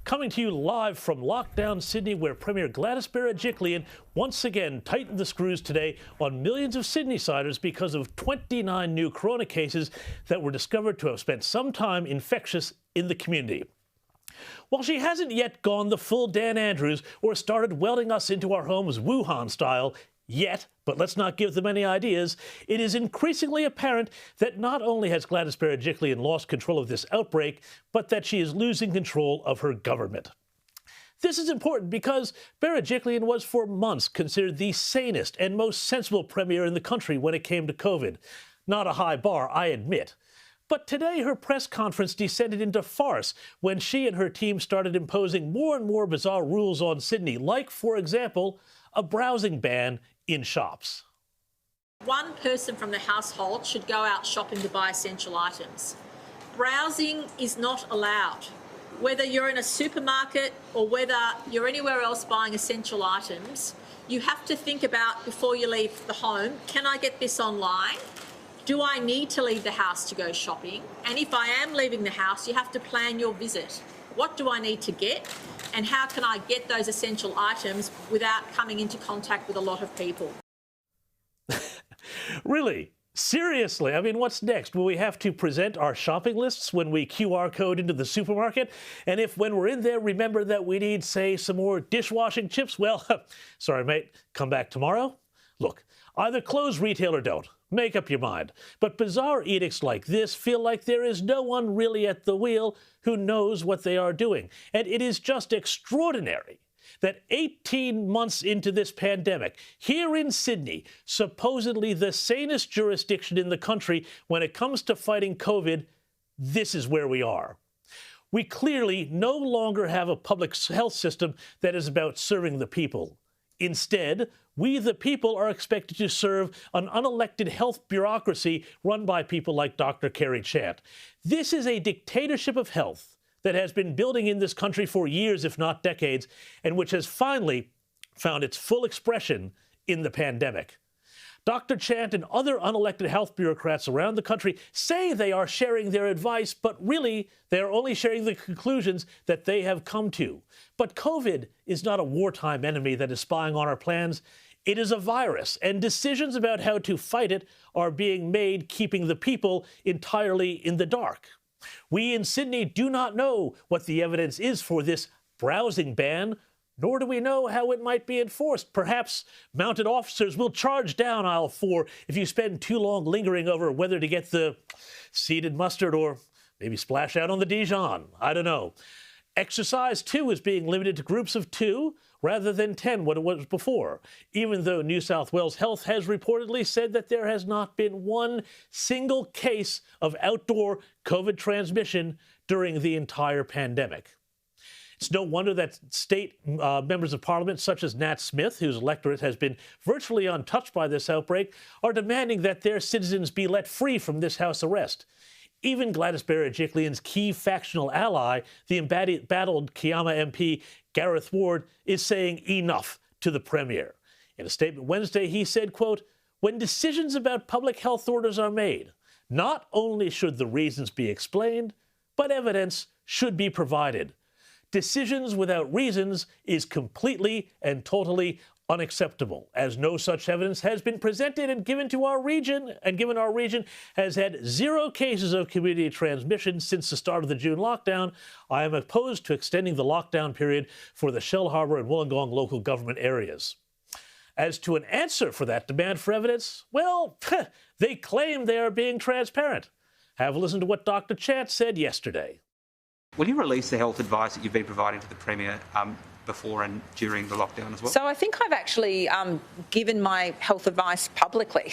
Coming to you live from lockdown Sydney, where Premier Gladys Berejiklian once again tightened the screws today on millions of Sydneysiders because of 29 new corona cases that were discovered to have spent some time infectious in the community. While she hasn't yet gone the full Dan Andrews or started welding us into our homes Wuhan style yet, but let's not give them any ideas, it is increasingly apparent that not only has Gladys Berejiklian lost control of this outbreak, but that she is losing control of her government. This is important because Berejiklian was for months considered the sanest and most sensible premier in the country when it came to COVID. Not a high bar, I admit. But today her press conference descended into farce when she and her team started imposing more and more bizarre rules on Sydney, like, for example, a browsing ban in shops. One person from the household should go out shopping to buy essential items. Browsing is not allowed. Whether you're in a supermarket or whether you're anywhere else buying essential items, you have to think about before you leave the home, can I get this online? Do I need to leave the house to go shopping? And if I am leaving the house, you have to plan your visit. What do I need to get? And how can I get those essential items without coming into contact with a lot of people? Really? Seriously? I mean, what's next? Will we have to present our shopping lists when we QR code into the supermarket? And if when we're in there, remember that we need, say, some more dishwashing chips? Well, sorry, mate, come back tomorrow? Look, either close retail or don't. Make up your mind. But bizarre edicts like this feel like there is no one really at the wheel who knows what they are doing. And it is just extraordinary that 18 months into this pandemic, here in Sydney, supposedly the sanest jurisdiction in the country when it comes to fighting COVID, this is where we are. We clearly no longer have a public health system that is about serving the people. Instead, we, the people, are expected to serve an unelected health bureaucracy run by people like Dr. Kerry Chant. This is a dictatorship of health that has been building in this country for years, if not decades, and which has finally found its full expression in the pandemic. Dr. Chant and other unelected health bureaucrats around the country say they are sharing their advice, but really they are only sharing the conclusions that they have come to. But COVID is not a wartime enemy that is spying on our plans. It is a virus, and decisions about how to fight it are being made keeping the people entirely in the dark. We in Sydney do not know what the evidence is for this browsing ban, nor do we know how it might be enforced. Perhaps mounted officers will charge down aisle 4 if you spend too long lingering over whether to get the seeded mustard or maybe splash out on the Dijon. I don't know. Exercise, too, is being limited to groups of 2 rather than 10, what it was before, even though New South Wales Health has reportedly said that there has not been one single case of outdoor COVID transmission during the entire pandemic. It's no wonder that state members of parliament, such as Nat Smith, whose electorate has been virtually untouched by this outbreak, are demanding that their citizens be let free from this house arrest. Even Gladys Berejiklian's key factional ally, the embattled Kiama MP Gareth Ward, is saying enough to the Premier. In a statement Wednesday, he said, quote, "When decisions about public health orders are made, not only should the reasons be explained, but evidence should be provided. Decisions without reasons is completely and totally unacceptable, as no such evidence has been presented and given to our region, and given our region has had 0 cases of community transmission since the start of the June lockdown. I am opposed to extending the lockdown period for the Shell Harbour and Wollongong local government areas." As to an answer for that demand for evidence, well, they claim they are being transparent. Have a listen to what Dr. Chant said yesterday. Will you release the health advice that you've been providing to the Premier before and during the lockdown as well? So I think I've actually given my health advice publicly.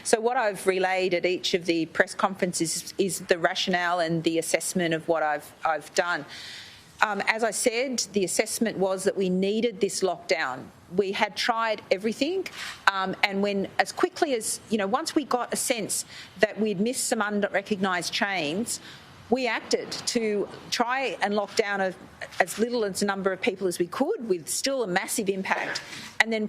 So what I've relayed at each of the press conferences is the rationale and the assessment of what I've done. As I said, the assessment was that we needed this lockdown. We had tried everything, and when, as quickly as, once we got a sense that we'd missed some unrecognised chains, we acted to try and lock down as little as a number of people as we could, with still a massive impact, and then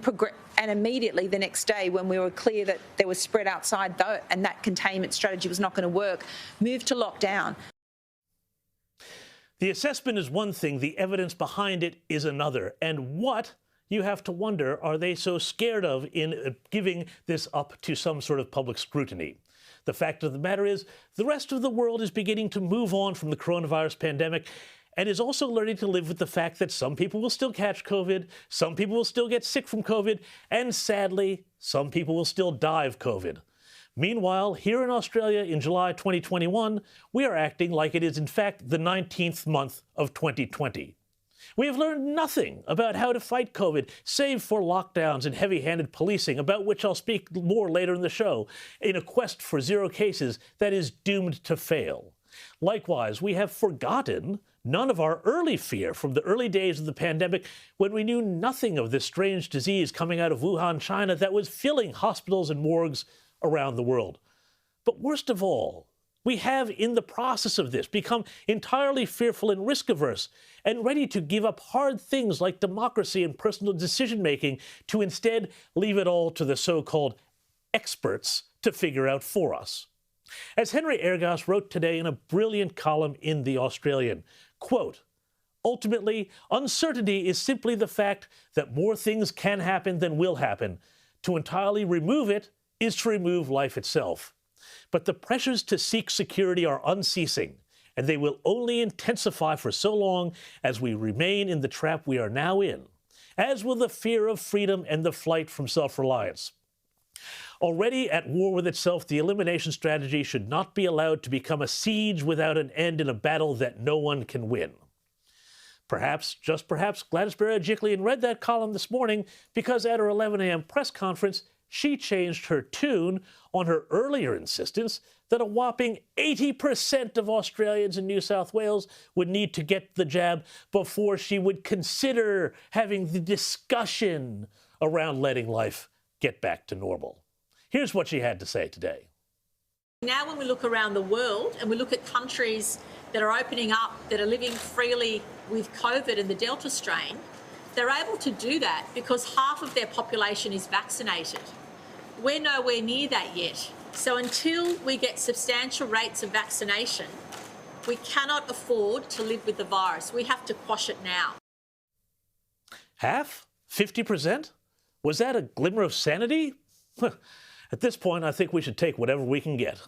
immediately the next day, when we were clear that there was spread outside and that containment strategy was not going to work, moved to lockdown. The assessment is one thing, the evidence behind it is another. And what, you have to wonder, are they so scared of in giving this up to some sort of public scrutiny? The fact of the matter is, the rest of the world is beginning to move on from the coronavirus pandemic and is also learning to live with the fact that some people will still catch COVID, some people will still get sick from COVID, and sadly, some people will still die of COVID. Meanwhile, here in Australia in July 2021, we are acting like it is in fact the 19th month of 2020. We have learned nothing about how to fight COVID, save for lockdowns and heavy-handed policing, about which I'll speak more later in the show, in a quest for zero cases that is doomed to fail. Likewise, we have forgotten none of our early fear from the early days of the pandemic when we knew nothing of this strange disease coming out of Wuhan, China, that was filling hospitals and morgues around the world. But worst of all, we have, in the process of this, become entirely fearful and risk-averse and ready to give up hard things like democracy and personal decision-making to instead leave it all to the so-called experts to figure out for us. As Henry Ergas wrote today in a brilliant column in The Australian, quote, "Ultimately, uncertainty is simply the fact that more things can happen than will happen. To entirely remove it is to remove life itself. But the pressures to seek security are unceasing, and they will only intensify for so long as we remain in the trap we are now in, as will the fear of freedom and the flight from self-reliance. Already at war with itself, the elimination strategy should not be allowed to become a siege without an end in a battle that no one can win." Perhaps, just perhaps, Gladys Berejiklian read that column this morning because at her 11 a.m. press conference, she changed her tune on her earlier insistence that a whopping 80% of Australians in New South Wales would need to get the jab before she would consider having the discussion around letting life get back to normal. Here's what she had to say today. Now when we look around the world and we look at countries that are opening up, that are living freely with COVID and the Delta strain, they're able to do that because half of their population is vaccinated. We're nowhere near that yet. So until we get substantial rates of vaccination, we cannot afford to live with the virus. We have to quash it now. Half? 50%? Was that a glimmer of sanity? At this point, I think we should take whatever we can get.